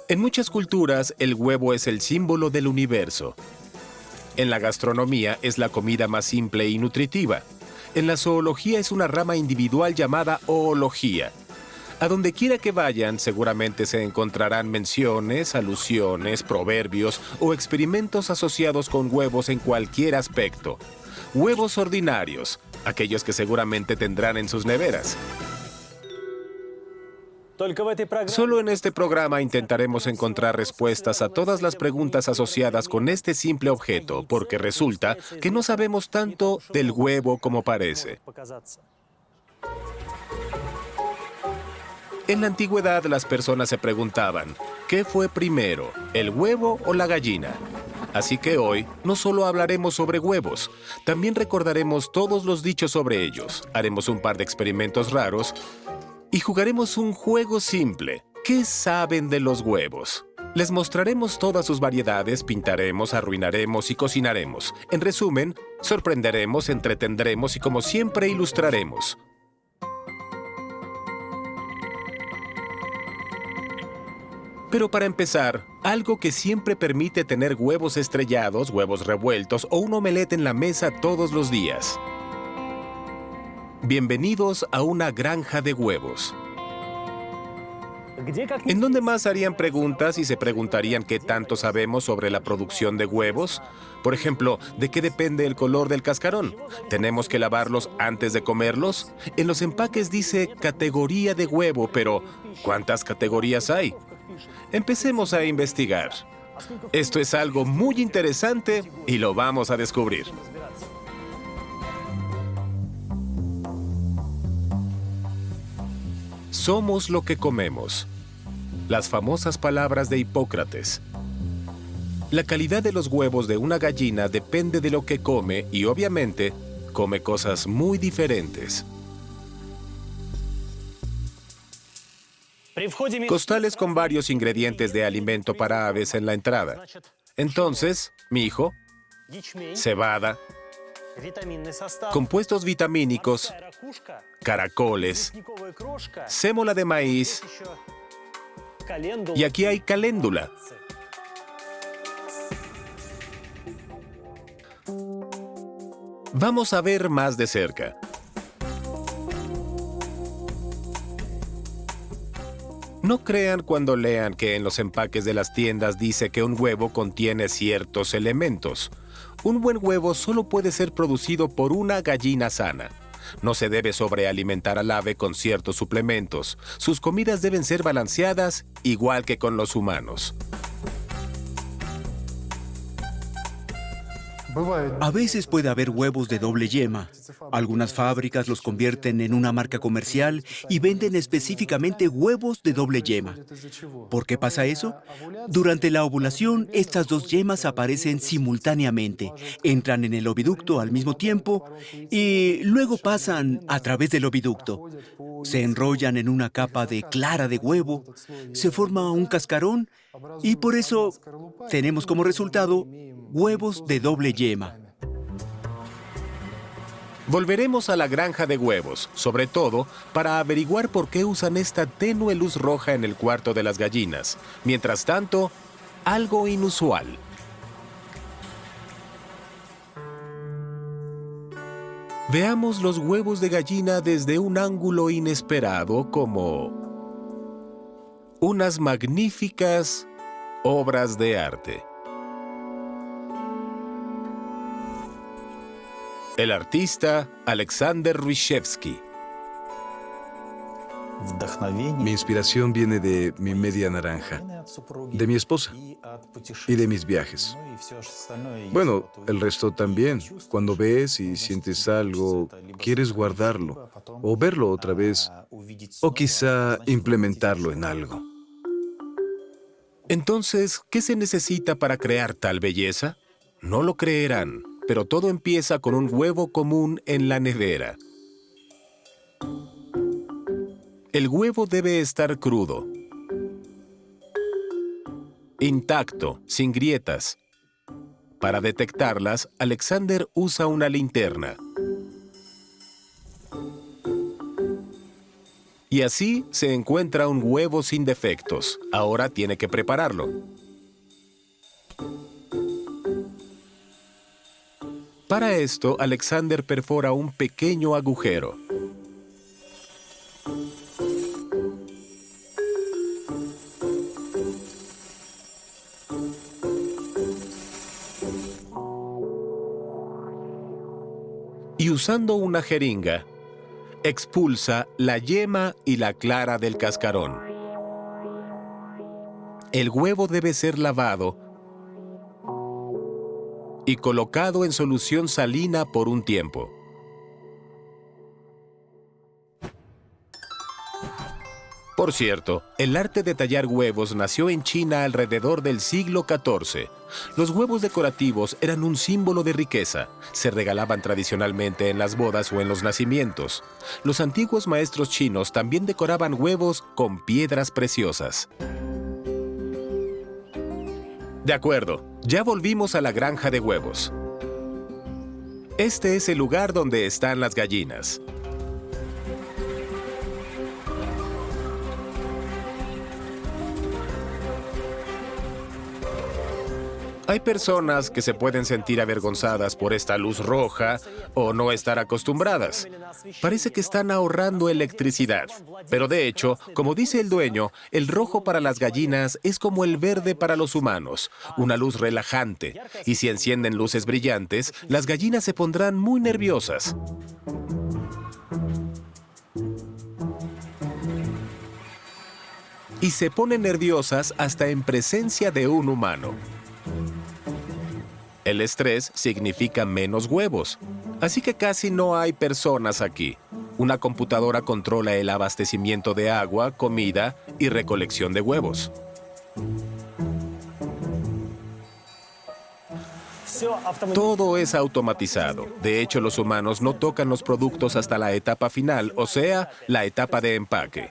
En muchas culturas, el huevo es el símbolo del universo. En la gastronomía es la comida más simple y nutritiva. En la zoología es una rama individual llamada oología. A donde quiera que vayan, seguramente se encontrarán menciones, alusiones, proverbios o experimentos asociados con huevos en cualquier aspecto. Huevos ordinarios, aquellos que seguramente tendrán en sus neveras. Solo en este programa intentaremos encontrar respuestas a todas las preguntas asociadas con este simple objeto, porque resulta que no sabemos tanto del huevo como parece. En la antigüedad, las personas se preguntaban, ¿qué fue primero, el huevo o la gallina? Así que hoy no solo hablaremos sobre huevos, también recordaremos todos los dichos sobre ellos, haremos un par de experimentos raros y jugaremos un juego simple. ¿Qué saben de los huevos? Les mostraremos todas sus variedades, pintaremos, arruinaremos y cocinaremos. En resumen, sorprenderemos, entretendremos y como siempre ilustraremos. Pero para empezar, algo que siempre permite tener huevos estrellados, huevos revueltos o un omelette en la mesa todos los días. Bienvenidos a una granja de huevos. ¿En dónde más harían preguntas y se preguntarían qué tanto sabemos sobre la producción de huevos? Por ejemplo, ¿de qué depende el color del cascarón? ¿Tenemos que lavarlos antes de comerlos? En los empaques dice categoría de huevo, pero ¿cuántas categorías hay? Empecemos a investigar. Esto es algo muy interesante y lo vamos a descubrir. Somos lo que comemos. Las famosas palabras de Hipócrates. La calidad de los huevos de una gallina depende de lo que come y, obviamente, come cosas muy diferentes. Costales con varios ingredientes de alimento para aves en la entrada. Entonces, mijo, cebada, compuestos vitamínicos, caracoles, sémola de maíz y aquí hay caléndula. Vamos a ver más de cerca. No crean cuando lean que en los empaques de las tiendas dice que un huevo contiene ciertos elementos. Un buen huevo solo puede ser producido por una gallina sana. No se debe sobrealimentar al ave con ciertos suplementos. Sus comidas deben ser balanceadas, igual que con los humanos. A veces puede haber huevos de doble yema. Algunas fábricas los convierten en una marca comercial y venden específicamente huevos de doble yema. ¿Por qué pasa eso? Durante la ovulación, estas dos yemas aparecen simultáneamente, entran en el oviducto al mismo tiempo y luego pasan a través del oviducto. Se enrollan en una capa de clara de huevo, se forma un cascarón y por eso tenemos como resultado huevos de doble yema. Volveremos a la granja de huevos, sobre todo para averiguar por qué usan esta tenue luz roja en el cuarto de las gallinas. Mientras tanto, algo inusual. Veamos los huevos de gallina desde un ángulo inesperado, como unas magníficas obras de arte. El artista Alexander Ryshevsky. Mi inspiración viene de mi media naranja, de mi esposa y de mis viajes. Bueno, el resto también. Cuando ves y sientes algo, quieres guardarlo o verlo otra vez o quizá implementarlo en algo. Entonces, ¿qué se necesita para crear tal belleza? No lo creerán, pero todo empieza con un huevo común en la nevera. El huevo debe estar crudo, intacto, sin grietas. Para detectarlas, Alexander usa una linterna. Y así se encuentra un huevo sin defectos. Ahora tiene que prepararlo. Para esto, Alexander perfora un pequeño agujero. Y usando una jeringa, expulsa la yema y la clara del cascarón. El huevo debe ser lavado y colocado en solución salina por un tiempo. Por cierto, el arte de tallar huevos nació en China alrededor del siglo XIV. Los huevos decorativos eran un símbolo de riqueza. Se regalaban tradicionalmente en las bodas o en los nacimientos. Los antiguos maestros chinos también decoraban huevos con piedras preciosas. De acuerdo, ya volvimos a la granja de huevos. Este es el lugar donde están las gallinas. Hay personas que se pueden sentir avergonzadas por esta luz roja o no estar acostumbradas. Parece que están ahorrando electricidad. Pero de hecho, como dice el dueño, el rojo para las gallinas es como el verde para los humanos, una luz relajante. Y si encienden luces brillantes, las gallinas se pondrán muy nerviosas. Y se ponen nerviosas hasta en presencia de un humano. El estrés significa menos huevos, así que casi no hay personas aquí. Una computadora controla el abastecimiento de agua, comida y recolección de huevos. Todo es automatizado. De hecho, los humanos no tocan los productos hasta la etapa final, o sea, la etapa de empaque.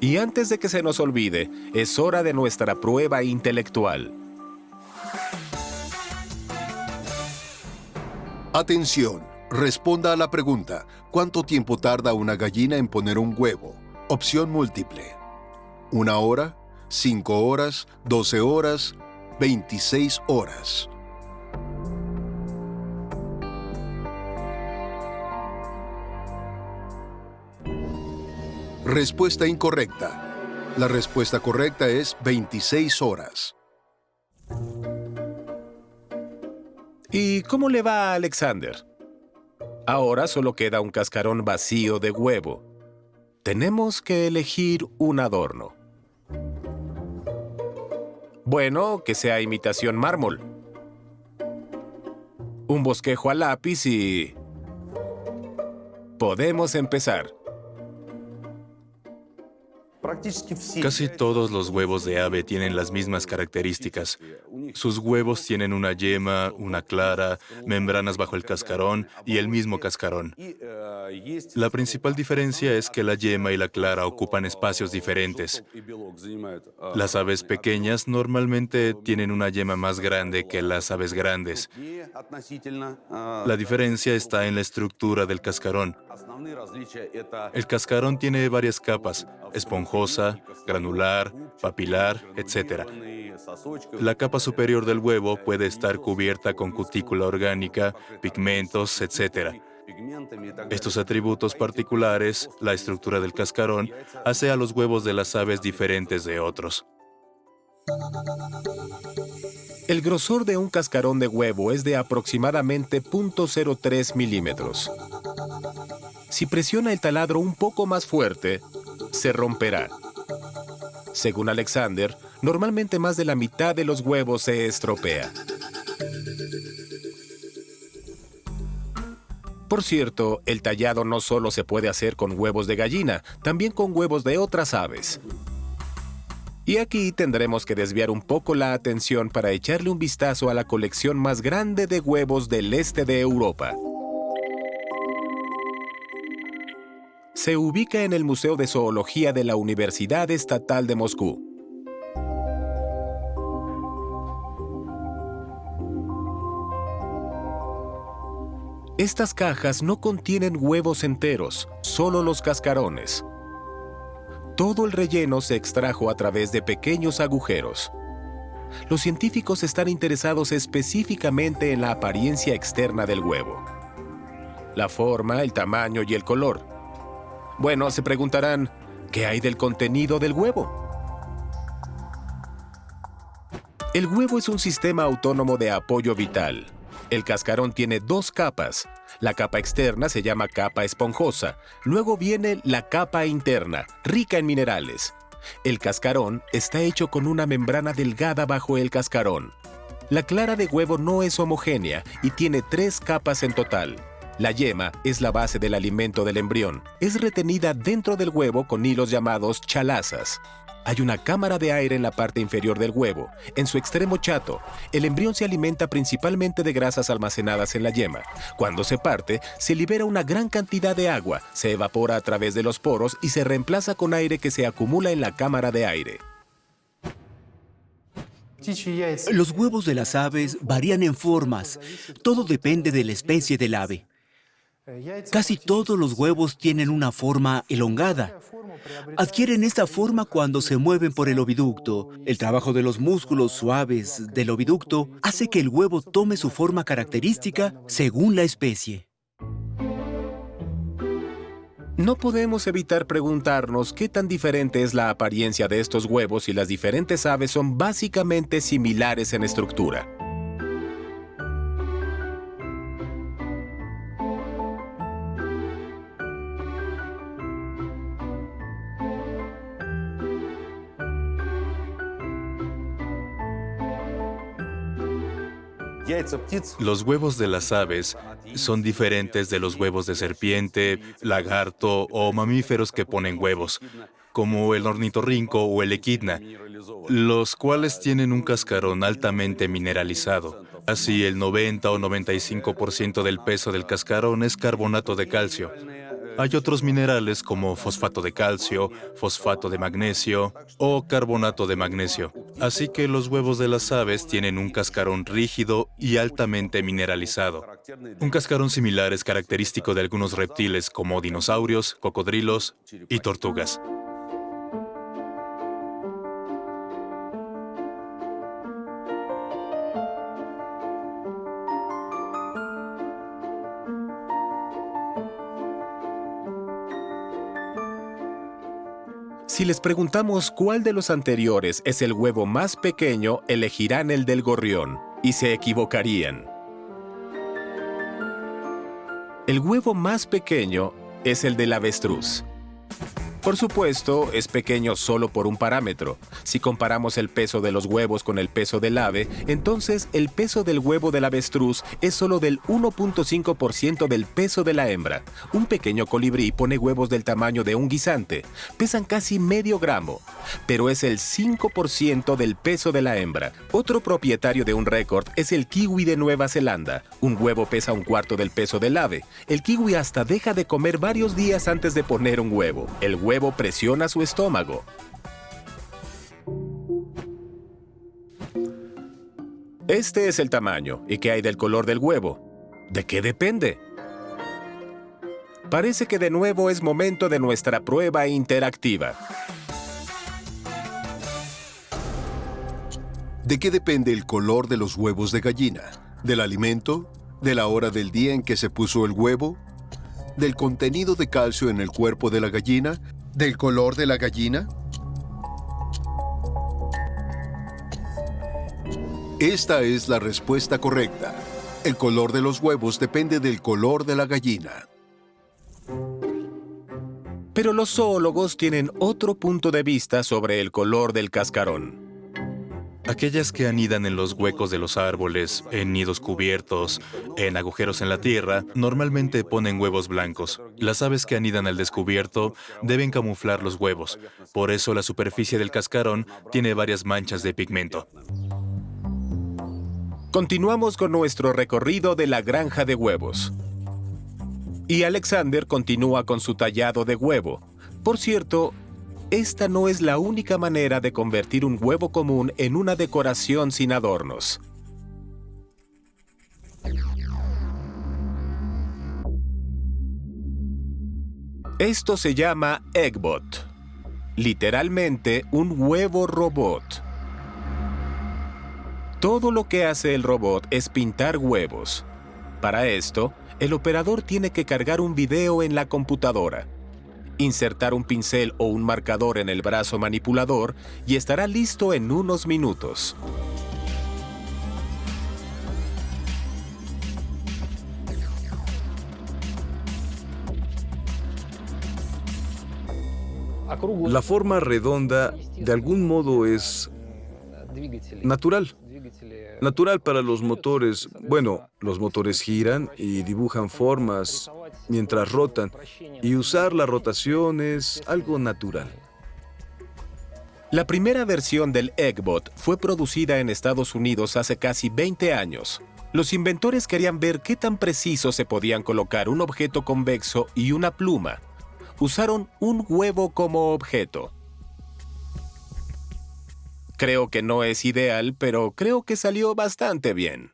Y antes de que se nos olvide, es hora de nuestra prueba intelectual. Atención, responda a la pregunta: ¿cuánto tiempo tarda una gallina en poner un huevo? Opción múltiple: 1 hora, 5 horas, 12 horas, 26 horas. Respuesta incorrecta. La respuesta correcta es 26 horas. ¿Y cómo le va a Alexander? Ahora solo queda un cascarón vacío de huevo. Tenemos que elegir un adorno. Bueno, que sea imitación mármol. Un bosquejo a lápiz y... podemos empezar. Casi todos los huevos de ave tienen las mismas características. Sus huevos tienen una yema, una clara, membranas bajo el cascarón y el mismo cascarón. La principal diferencia es que la yema y la clara ocupan espacios diferentes. Las aves pequeñas normalmente tienen una yema más grande que las aves grandes. La diferencia está en la estructura del cascarón. El cascarón tiene varias capas: esponjosa, granular, papilar, etc. La capa superior del huevo puede estar cubierta con cutícula orgánica, pigmentos, etc. Estos atributos particulares, la estructura del cascarón, hace a los huevos de las aves diferentes de otros. El grosor de un cascarón de huevo es de aproximadamente 0.03 milímetros. Si presiona el taladro un poco más fuerte, se romperá. Según Alexander, normalmente más de la mitad de los huevos se estropea. Por cierto, el tallado no solo se puede hacer con huevos de gallina, también con huevos de otras aves. Y aquí tendremos que desviar un poco la atención para echarle un vistazo a la colección más grande de huevos del este de Europa. Se ubica en el Museo de Zoología de la Universidad Estatal de Moscú. Estas cajas no contienen huevos enteros, solo los cascarones. Todo el relleno se extrajo a través de pequeños agujeros. Los científicos están interesados específicamente en la apariencia externa del huevo. La forma, el tamaño y el color. Bueno, se preguntarán, ¿qué hay del contenido del huevo? El huevo es un sistema autónomo de apoyo vital. El cascarón tiene dos capas. La capa externa se llama capa esponjosa. Luego viene la capa interna, rica en minerales. El cascarón está hecho con una membrana delgada bajo el cascarón. La clara de huevo no es homogénea y tiene 3 capas en total. La yema es la base del alimento del embrión. Es retenida dentro del huevo con hilos llamados chalazas. Hay una cámara de aire en la parte inferior del huevo. En su extremo chato, el embrión se alimenta principalmente de grasas almacenadas en la yema. Cuando se parte, se libera una gran cantidad de agua, se evapora a través de los poros y se reemplaza con aire que se acumula en la cámara de aire. Los huevos de las aves varían en formas. Todo depende de la especie del ave. Casi todos los huevos tienen una forma elongada. Adquieren esta forma cuando se mueven por el oviducto. El trabajo de los músculos suaves del oviducto hace que el huevo tome su forma característica según la especie. No podemos evitar preguntarnos qué tan diferente es la apariencia de estos huevos si las diferentes aves son básicamente similares en estructura. Los huevos de las aves son diferentes de los huevos de serpiente, lagarto o mamíferos que ponen huevos, como el ornitorrinco o el equidna, los cuales tienen un cascarón altamente mineralizado. Así, el 90 o 95% del peso del cascarón es carbonato de calcio. Hay otros minerales como fosfato de calcio, fosfato de magnesio o carbonato de magnesio. Así que los huevos de las aves tienen un cascarón rígido y altamente mineralizado. Un cascarón similar es característico de algunos reptiles como dinosaurios, cocodrilos y tortugas. Si les preguntamos cuál de los anteriores es el huevo más pequeño, elegirán el del gorrión, y se equivocarían. El huevo más pequeño es el del avestruz. Por supuesto, es pequeño solo por un parámetro. Si comparamos el peso de los huevos con el peso del ave, entonces el peso del huevo del avestruz es solo del 1.5% del peso de la hembra. Un pequeño colibrí pone huevos del tamaño de un guisante. Pesan casi medio gramo, pero es el 5% del peso de la hembra. Otro propietario de un récord es el kiwi de Nueva Zelanda. Un huevo pesa un cuarto del peso del ave. El kiwi hasta deja de comer varios días antes de poner un huevo. El huevo presiona su estómago. Este es el tamaño. ¿Y qué hay del color del huevo? ¿De qué depende? Parece que de nuevo es momento de nuestra prueba interactiva. ¿De qué depende el color de los huevos de gallina? ¿Del alimento? ¿De la hora del día en que se puso el huevo? ¿Del contenido de calcio en el cuerpo de la gallina? ¿Del color de la gallina? Esta es la respuesta correcta. El color de los huevos depende del color de la gallina. Pero los zoólogos tienen otro punto de vista sobre el color del cascarón. Aquellas que anidan en los huecos de los árboles, en nidos cubiertos, en agujeros en la tierra, normalmente ponen huevos blancos. Las aves que anidan al descubierto deben camuflar los huevos. Por eso la superficie del cascarón tiene varias manchas de pigmento. Continuamos con nuestro recorrido de la granja de huevos. Y Alexander continúa con su tallado de huevo. Por cierto, esta no es la única manera de convertir un huevo común en una decoración sin adornos. Esto se llama Eggbot, literalmente un huevo robot. Todo lo que hace el robot es pintar huevos. Para esto, el operador tiene que cargar un video en la computadora, insertar un pincel o un marcador en el brazo manipulador y estará listo en unos minutos. La forma redonda, de algún modo, es natural. Natural para los motores. Bueno, los motores giran y dibujan formas mientras rotan, y usar la rotación es algo natural. La primera versión del Eggbot fue producida en Estados Unidos hace casi 20 años. Los inventores querían ver qué tan preciso se podían colocar un objeto convexo y una pluma. Usaron un huevo como objeto. Creo que no es ideal, pero creo que salió bastante bien.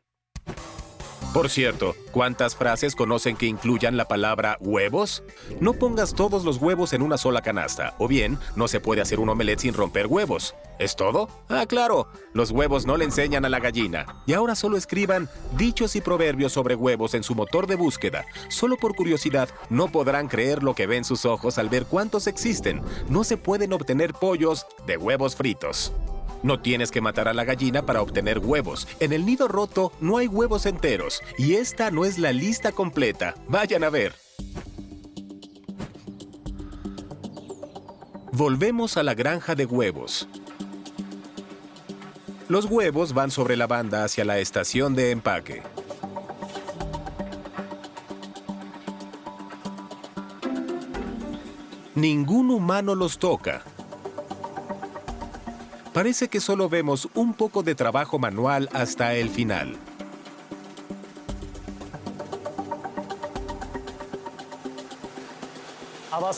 Por cierto, ¿cuántas frases conocen que incluyan la palabra huevos? No pongas todos los huevos en una sola canasta, o bien, no se puede hacer un omelette sin romper huevos. ¿Es todo? Ah, claro, los huevos no le enseñan a la gallina. Y ahora solo escriban dichos y proverbios sobre huevos en su motor de búsqueda. Solo por curiosidad, no podrán creer lo que ven sus ojos al ver cuántos existen. No se pueden obtener pollos de huevos fritos. No tienes que matar a la gallina para obtener huevos. En el nido roto no hay huevos enteros. Y esta no es la lista completa. Vayan a ver. Volvemos a la granja de huevos. Los huevos van sobre la banda hacia la estación de empaque. Ningún humano los toca. Parece que solo vemos un poco de trabajo manual hasta el final.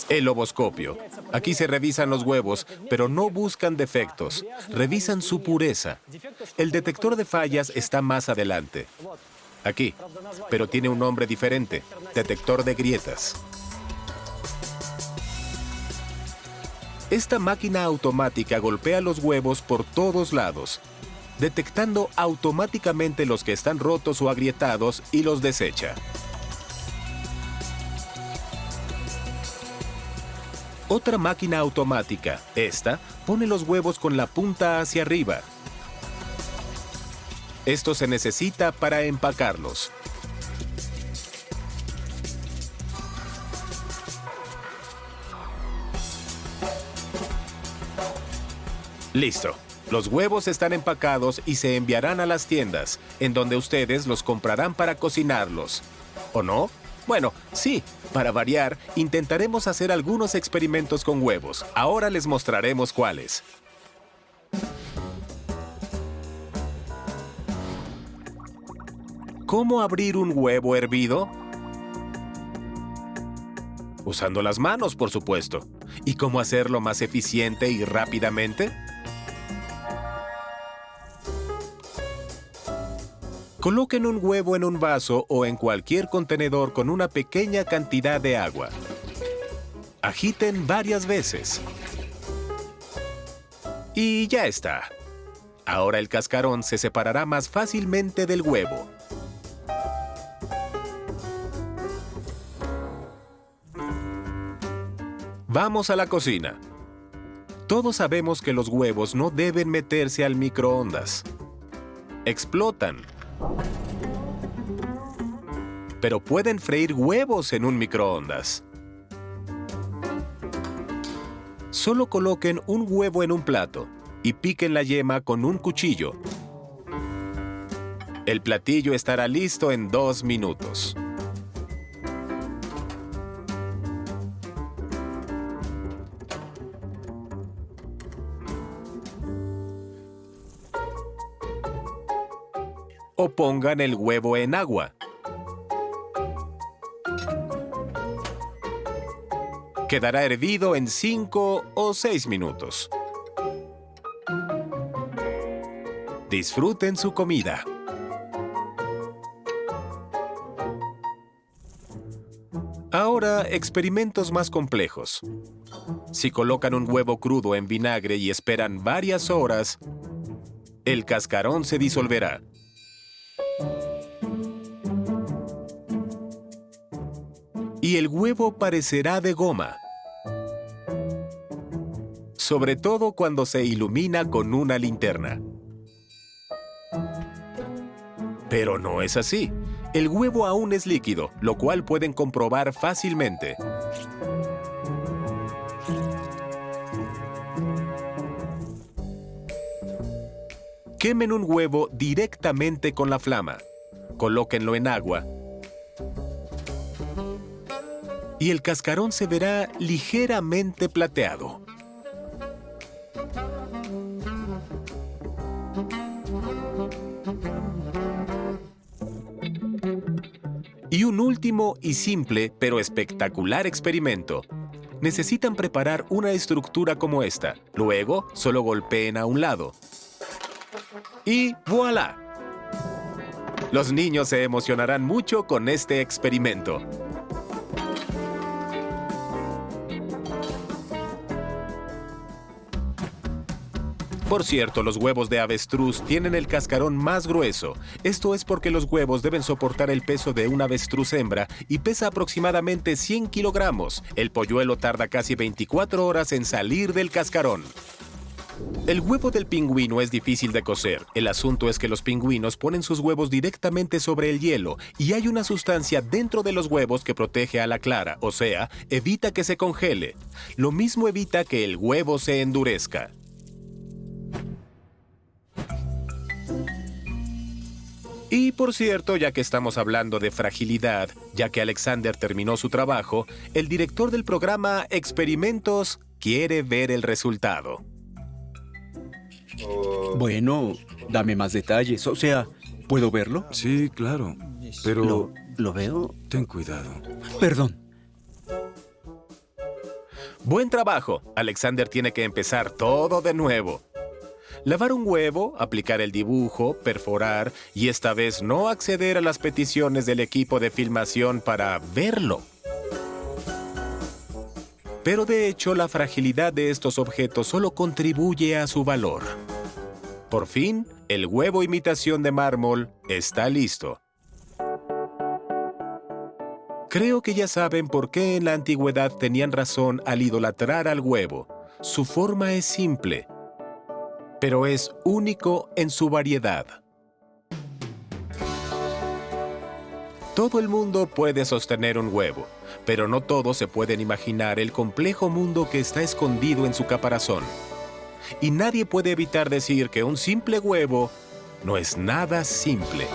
El ovoscopio. Aquí se revisan los huevos, pero no buscan defectos. Revisan su pureza. El detector de fallas está más adelante. Aquí. Pero tiene un nombre diferente. Detector de grietas. Esta máquina automática golpea los huevos por todos lados, detectando automáticamente los que están rotos o agrietados y los desecha. Otra máquina automática, esta, pone los huevos con la punta hacia arriba. Esto se necesita para empacarlos. Listo. Los huevos están empacados y se enviarán a las tiendas, en donde ustedes los comprarán para cocinarlos. ¿O no? Bueno, sí. Para variar, intentaremos hacer algunos experimentos con huevos. Ahora les mostraremos cuáles. ¿Cómo abrir un huevo hervido? Usando las manos, por supuesto. ¿Y cómo hacerlo más eficiente y rápidamente? Coloquen un huevo en un vaso o en cualquier contenedor con una pequeña cantidad de agua. Agiten varias veces. Y ya está. Ahora el cascarón se separará más fácilmente del huevo. Vamos a la cocina. Todos sabemos que los huevos no deben meterse al microondas. Explotan. Pero pueden freír huevos en un microondas. Solo coloquen un huevo en un plato y piquen la yema con un cuchillo. El platillo estará listo en 2 minutos. O pongan el huevo en agua. Quedará hervido en 5 o 6 minutos. Disfruten su comida. Ahora Ahora, experimentos más complejos. Si colocan un huevo crudo en vinagre y esperan varias horas, el cascarón se disolverá. Y el huevo parecerá de goma. Sobre todo cuando se ilumina con una linterna. Pero no es así. El huevo aún es líquido, lo cual pueden comprobar fácilmente. Quemen un huevo directamente con la flama. Colóquenlo en agua. Y el cascarón se verá ligeramente plateado. Y un último y simple, pero espectacular experimento. Necesitan preparar una estructura como esta. Luego, solo golpeen a un lado. Y ¡voilá! Los niños se emocionarán mucho con este experimento. Por cierto, los huevos de avestruz tienen el cascarón más grueso. Esto es porque los huevos deben soportar el peso de una avestruz hembra y pesa aproximadamente 100 kilogramos. El polluelo tarda casi 24 horas en salir del cascarón. El huevo del pingüino es difícil de cocer. El asunto es que los pingüinos ponen sus huevos directamente sobre el hielo y hay una sustancia dentro de los huevos que protege a la clara, o sea, evita que se congele. Lo mismo evita que el huevo se endurezca. Y por cierto, ya que estamos hablando de fragilidad, ya que Alexander terminó su trabajo, el director del programa Experimentos quiere ver el resultado. Bueno, dame más detalles. O sea, ¿puedo verlo? Sí, claro. Pero ¿Lo veo? ten cuidado. Perdón. Buen trabajo. Alexander tiene que empezar todo de nuevo. Lavar un huevo, aplicar el dibujo, perforar y esta vez no acceder a las peticiones del equipo de filmación para verlo. Pero de hecho, la fragilidad de estos objetos solo contribuye a su valor. Por fin, el huevo imitación de mármol está listo. Creo que ya saben por qué en la antigüedad tenían razón al idolatrar al huevo. Su forma es simple, pero es único en su variedad. Todo el mundo puede sostener un huevo, pero no todos se pueden imaginar el complejo mundo que está escondido en su caparazón. Y nadie puede evitar decir que un simple huevo no es nada simple.